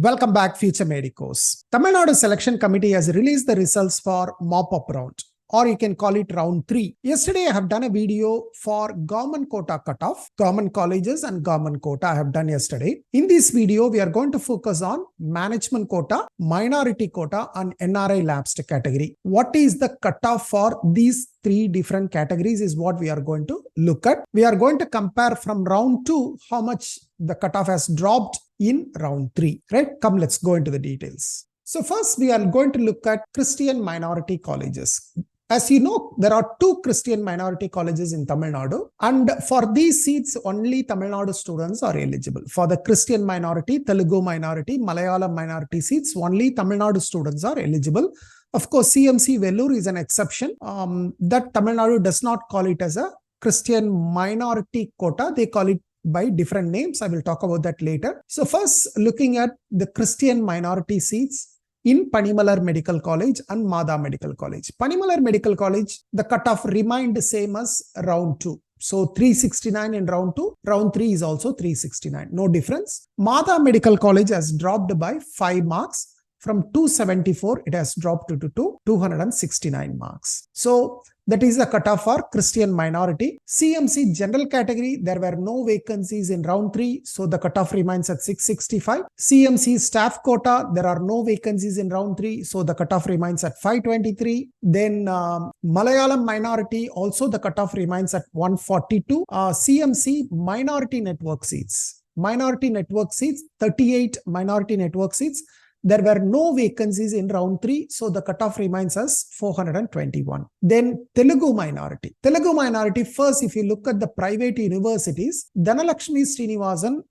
Welcome back, future medicos. Tamil Nadu Selection Committee has released the results for mop-up round, or you can call it round 3. Yesterday, I have done a video for government quota cutoff, government colleges and government quota I have done yesterday. In this video, we are going to focus on management quota, minority quota and NRI lapsed category. What is the cutoff for these 3 different categories is what we are going to look at. We are going to compare from round 2 how much the cutoff has dropped in round 3, right? Come, let's go into the details. So first, we are going to look at Christian minority colleges. As you know, there are 2 Christian minority colleges in Tamil Nadu, and for these seats, only Tamil Nadu students are eligible. For the Christian minority, Telugu minority, Malayalam minority seats, only Tamil Nadu students are eligible. Of course, CMC Vellore is an exception. That Tamil Nadu does not call it as a Christian minority quota. They call it by different names. I will talk about that later. So first, looking at the Christian minority seats in Panimalar Medical College and Mada Medical College. Panimalar Medical College, the cutoff remained the same as round 2. So 369 in round 2, round 3 is also 369, no difference. Mada Medical College has dropped by 5 marks. From 274, it has dropped to 269 marks. So that is the cutoff for Christian minority. CMC general category, there were no vacancies in round 3, so the cutoff remains at 665. CMC staff quota, there are no vacancies in round 3, so the cutoff remains at 523. Then Malayalam minority, also the cutoff remains at 142. CMC minority network seats. Minority network seats, 38 minority network seats. There were no vacancies in round 3, so the cutoff remains as 421. Then Telugu minority. Telugu minority, first, if you look at the private universities, Dhanalakshmi Srinivasan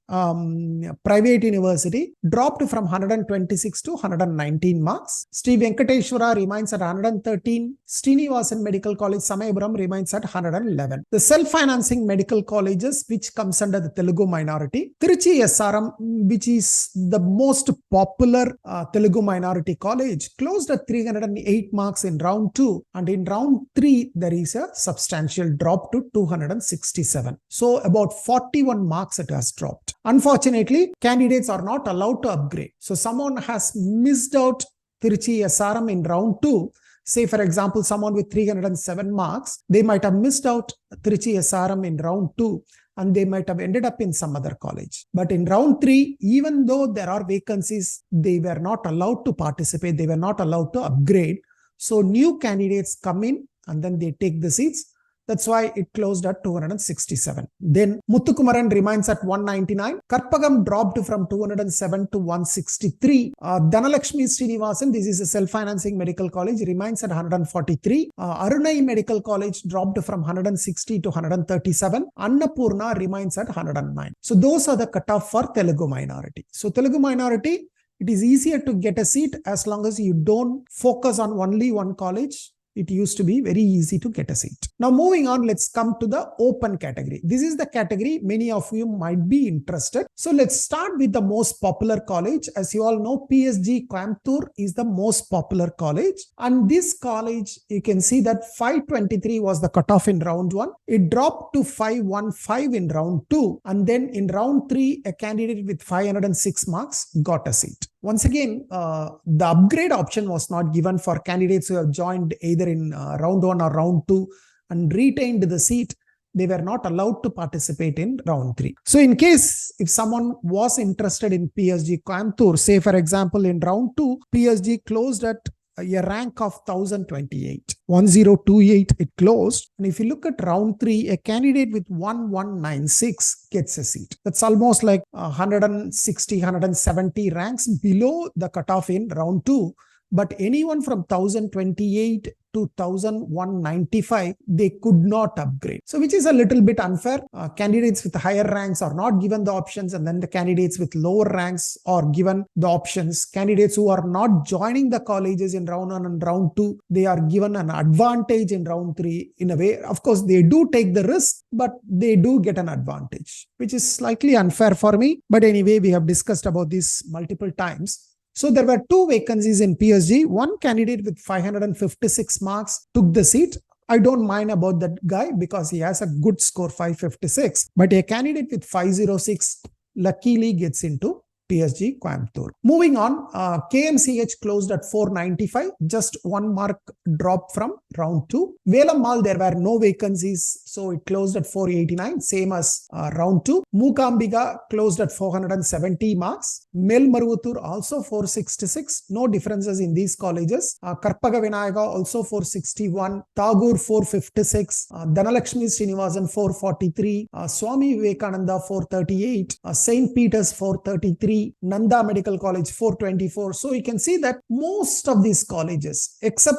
private university dropped from 126 to 119 marks. Sri Venkateshwara remains at 113. Srinivasan Medical College, Samayapuram remains at 111. The self-financing medical colleges, which comes under the Telugu minority, Tiruchi SRM, which is the most popular Telugu minority college, closed at 308 marks in round 2, and in round 3 there is a substantial drop to 267. So about 41 marks it has dropped. Unfortunately, candidates are not allowed to upgrade. So someone has missed out Tiruchi SRM in round 2. Say, for example, someone with 307 marks, they might have missed out Tiruchi SRM in round 2. And they might have ended up in some other college. But in round 3, even though there are vacancies, they were not allowed to participate. They were not allowed to upgrade. So new candidates come in and then they take the seats. That's why it closed at 267. Then Muthukumaran remains at 199. Karpagam dropped from 207 to 163. Dhanalakshmi Srinivasan, this is a self-financing medical college, remains at 143. Arunai Medical College dropped from 160 to 137. Annapurna remains at 109. So those are the cutoff for Telugu minority. So Telugu minority, it is easier to get a seat as long as you don't focus on only one college. It used to be very easy to get a seat. Now moving on, let's come to the open category. This is the category many of you might be interested. So let's start with the most popular college. As you all know, PSG Coimbatore is the most popular college. And this college, you can see that 523 was the cutoff in round 1. It dropped to 515 in round 2. And then in round 3, a candidate with 506 marks got a seat. Once again, the upgrade option was not given for candidates who have joined either in round 1 or round 2 and retained the seat. They were not allowed to participate in round 3. So in case if someone was interested in PSG Coimbatore, say for example in round 2, PSG closed at a rank of 1028. 1028 it closed. And if you look at round 3, a candidate with 1196 gets a seat. That's almost like 160, 170 ranks below the cutoff in round 2. But anyone from 1028 to 1195, they could not upgrade. So which is a little bit unfair. Candidates with higher ranks are not given the options, and then the candidates with lower ranks are given the options. Candidates who are not joining the colleges in round 1 and round 2, they are given an advantage in round 3 in a way. Of course, they do take the risk, but they do get an advantage, which is slightly unfair for me. But anyway, we have discussed about this multiple times. So there were 2 vacancies in PSG. One candidate with 556 marks took the seat. I don't mind about that guy because he has a good score, 556. But a candidate with 506 luckily gets into PSG Coimbatore. Moving on, KMCH closed at 495, just 1 mark drop from round 2. Velam Mall, there were no vacancies, so it closed at 489, same as round 2. Mookambiga closed at 470 marks. Melmaruthur also 466, no differences in these colleges. Karpaga Vinayaka also 461, Tagore 456, Dhanalakshmi Srinivasan 443, Swami Vivekananda 438, St. Peter's 433, Nanda Medical College 424. So you can see that most of these colleges, except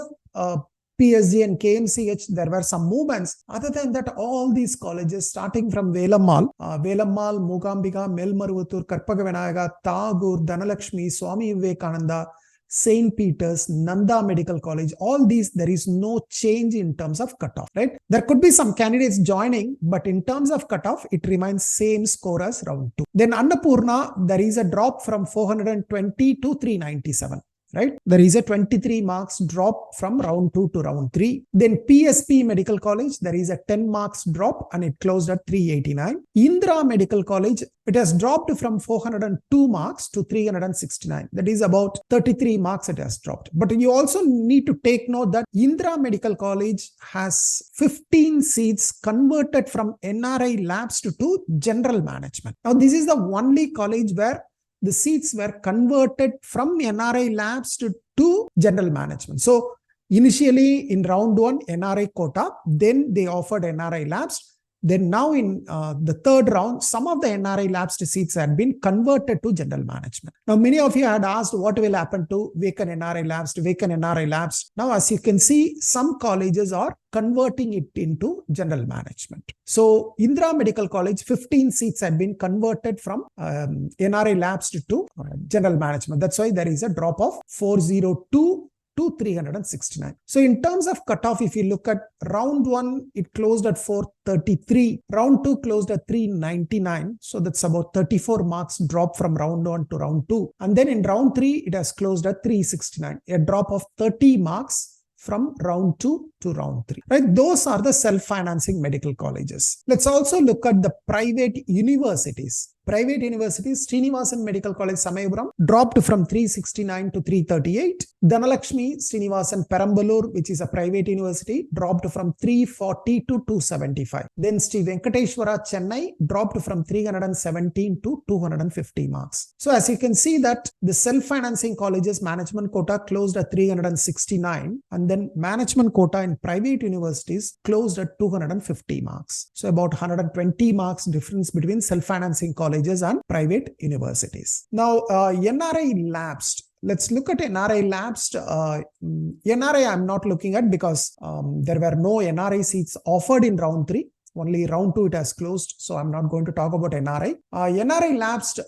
PSG and KMCH, there were some movements. Other than that, all these colleges starting from Velam Mall, Mookambiga, Melmaruthur, Karpaga Vinayaka, Tagore, Dhanalakshmi, Swami Vivekananda, St. Peter's, Nanda Medical College, all these, there is no change in terms of cutoff, right? There could be some candidates joining, but in terms of cutoff, it remains same score as round 2. Then Annapurna, there is a drop from 420 to 397. Right? There is a 23 marks drop from round 2 to round 3. Then PSP Medical College, there is a 10 marks drop and it closed at 389. Indira Medical College, it has dropped from 402 marks to 369. That is about 33 marks it has dropped. But you also need to take note that Indira Medical College has 15 seats converted from NRI labs to general management. Now, this is the only college where the seats were converted from NRI labs to general management. So initially in round 1, NRI quota, then they offered NRI labs. Then now in the third round, some of the NRI labs seats had been converted to general management. Now, many of you had asked what will happen to vacant NRI labs, to vacant NRI labs. Now, as you can see, some colleges are converting it into general management. So, Indira Medical College, 15 seats had been converted from NRI labs to general management. That's why there is a drop of 402 to 369. So in terms of cutoff, if you look at round 1, it closed at 433. Round 2 closed at 399. So that's about 34 marks drop from round 1 to round 2. And then in round 3, it has closed at 369. A drop of 30 marks from round 2 to round 3. Right? Those are the self-financing medical colleges. Let's also look at the private universities. Private universities, Srinivasan Medical College, Samayapuram, dropped from 369 to 338. Dhanalakshmi Srinivasan Perambalur, which is a private university, dropped from 340 to 275. Then Sri Venkateshwara Chennai dropped from 317 to 250 marks. So as you can see that the self-financing colleges management quota closed at 369 and then management quota in private universities closed at 250 marks. So about 120 marks difference between self-financing colleges and private universities. Now, NRI lapsed. Let's look at NRI lapsed. NRI I'm not looking at because there were no NRI seats offered in round 3. Only round 2 it has closed, so I'm not going to talk about NRI. NRI lapsed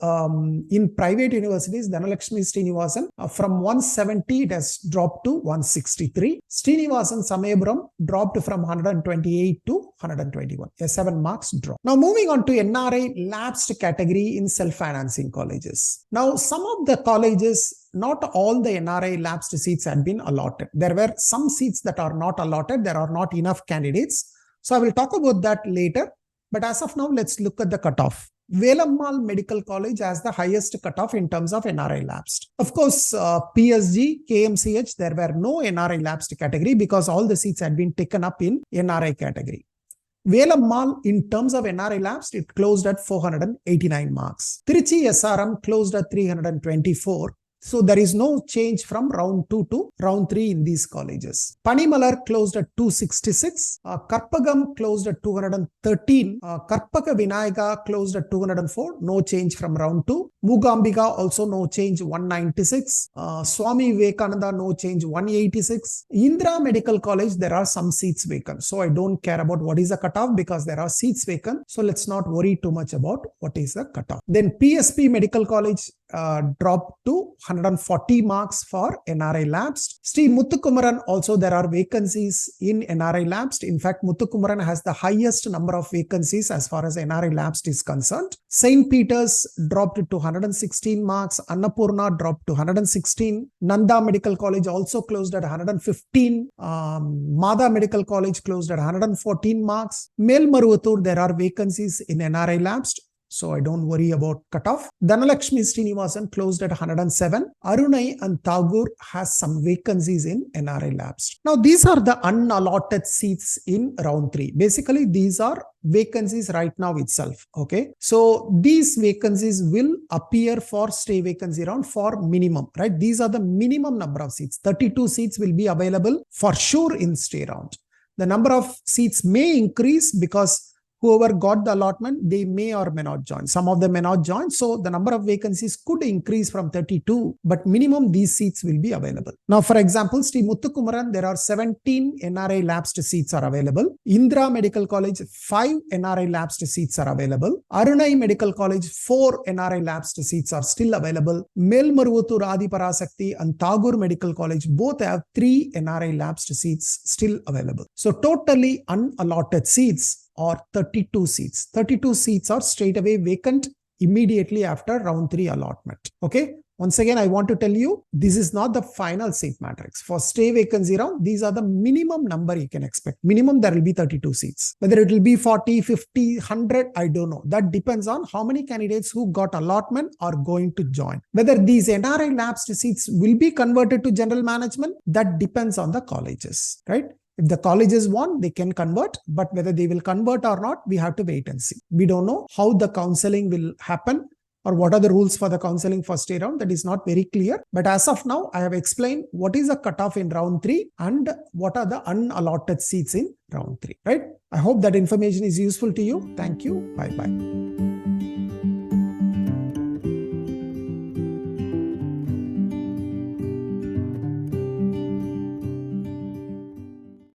in private universities, Dhanalakshmi Srinivasan, from 170 it has dropped to 163. Srinivasan Samayapuram dropped from 128 to 121, a 7 marks drop. Now moving on to NRI lapsed category in self-financing colleges. Now some of the colleges, not all the NRI lapsed seats had been allotted. There were some seats that are not allotted. There are not enough candidates. So I will talk about that later. But as of now, let's look at the cutoff. Velam Mall Medical College has the highest cutoff in terms of NRI lapsed. Of course, PSG, KMCH, there were no NRI lapsed category because all the seats had been taken up in NRI category. Velam Mall, in terms of NRI lapsed, it closed at 489 marks. Trichy SRM closed at 324. So there is no change from round 2 to round 3 in these colleges. Panimalar closed at 266. Karpagam closed at 213. Karpaka Vinayaka closed at 204. No change from round 2. Mookambiga also no change, 196. Swami Vivekananda no change, 186. Indira Medical College, there are some seats vacant. So I don't care about what is the cutoff because there are seats vacant. So let's not worry too much about what is the cutoff. Then PSP Medical College dropped to 140 marks for NRI lapsed. Sri Muthukumaran also there are vacancies in NRI lapsed. In fact, Muthukumaran has the highest number of vacancies as far as NRI lapsed is concerned. St. Peter's dropped to 116 marks. Annapurna dropped to 116. Nanda Medical College also closed at 115. Mada Medical College closed at 114 marks. Melmaruthur, there are vacancies in NRI lapsed. so I don't worry about cutoff. Dhanalakshmi Srinivasan closed at 107. Arunai and Tagore has some vacancies in NRI labs. Now these are the unallotted seats in round 3. Basically these are vacancies right now itself. Okay, so these vacancies will appear for stay vacancy round for minimum, right? These are the minimum number of seats. 32 seats will be available for sure in stay round. The number of seats may increase because whoever got the allotment, they may or may not join. Some of them may not join. So the number of vacancies could increase from 32, but minimum these seats will be available. Now, for example, Sri Muthukumaran, there are 17 NRI lapsed seats are available. Indra Medical College, 5 NRI lapsed seats are available. Arunai Medical College, 4 NRI lapsed seats are still available. Melmaruvattur Adi Parasakti and Tagore Medical College both have 3 NRI lapsed seats still available. So totally unallotted seats or 32 seats. 32 seats are straight away vacant immediately after round 3 allotment. Okay. Once again, I want to tell you, this is not the final seat matrix. For stay vacancy round, these are the minimum number you can expect. Minimum, there will be 32 seats. Whether it will be 40, 50, 100, I don't know. That depends on how many candidates who got allotment are going to join. Whether these NRI lapsed seats will be converted to general management, that depends on the colleges, right? If the colleges want, they can convert, but whether they will convert or not, we have to wait and see. We don't know how the counseling will happen or what are the rules for the counseling for stay round. That is not very clear. But as of now, I have explained what is the cutoff in round 3 and what are the unallotted seats in round 3, right? I hope that information is useful to you. Thank you. Bye-bye.